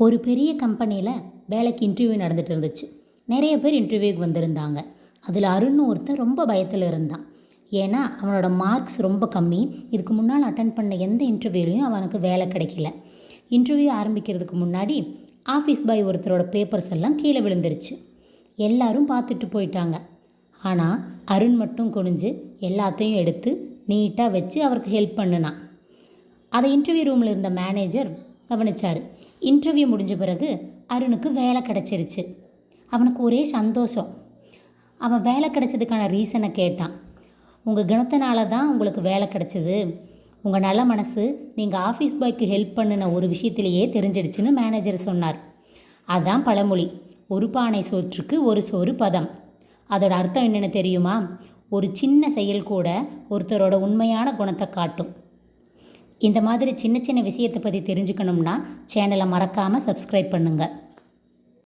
ஒரு பெரிய கம்பெனியில் வேலைக்கு இன்டர்வியூ நடந்துட்டு இருந்துச்சு. நிறைய பேர் இன்டர்வியூக்கு வந்திருந்தாங்க. அதில் அருண்னு ஒருத்தன் ரொம்ப பயத்தில் இருந்தான். ஏன்னா அவனோட மார்க்ஸ் ரொம்ப கம்மி. இதுக்கு முன்னால் அட்டன் பண்ண எந்த இன்டர்வியூலையும் அவனுக்கு வேலை கிடைக்கல. இன்டர்வியூ ஆரம்பிக்கிறதுக்கு முன்னாடி ஆஃபீஸ் பாய் ஒருத்தரோட பேப்பர்ஸ் எல்லாம் கீழே விழுந்துருச்சு. எல்லாரும் பார்த்துட்டு போயிட்டாங்க. ஆனால் அருண் மட்டும் குனிஞ்சு எல்லாத்தையும் எடுத்து நீட்டாக வச்சு அவருக்கு ஹெல்ப் பண்ணினான். அதை இன்டர்வியூ ரூமில் இருந்த மேனேஜர் கவனிச்சார். இன்டர்வியூ முடிஞ்ச பிறகு அருணுக்கு வேலை கிடச்சிருச்சு. அவனுக்கு ஒரே சந்தோஷம். அவன் வேலை கிடச்சதுக்கான ரீசனை கேட்டான். உங்கள் குணத்தினால தான் உங்களுக்கு வேலை கிடச்சிது. உங்கள் நல்ல மனசு நீங்கள் ஆஃபீஸ் பாய்க்கு ஹெல்ப் பண்ணின ஒரு விஷயத்திலேயே தெரிஞ்சிடுச்சுன்னு மேனேஜர் சொன்னார். அதான் பழமொழி, ஒரு பானை சோற்றுக்கு ஒரு சோறு பதம். அதோட அர்த்தம் என்னென்னு தெரியுமா? ஒரு சின்ன செயல் கூட ஒருத்தரோட உண்மையான குணத்தை காட்டும். இந்த மாதிரி சின்ன சின்ன விஷயத்தை பற்றி தெரிஞ்சுக்கணும்னா சேனலை மறக்காமல் சப்ஸ்கிரைப் பண்ணுங்கள்.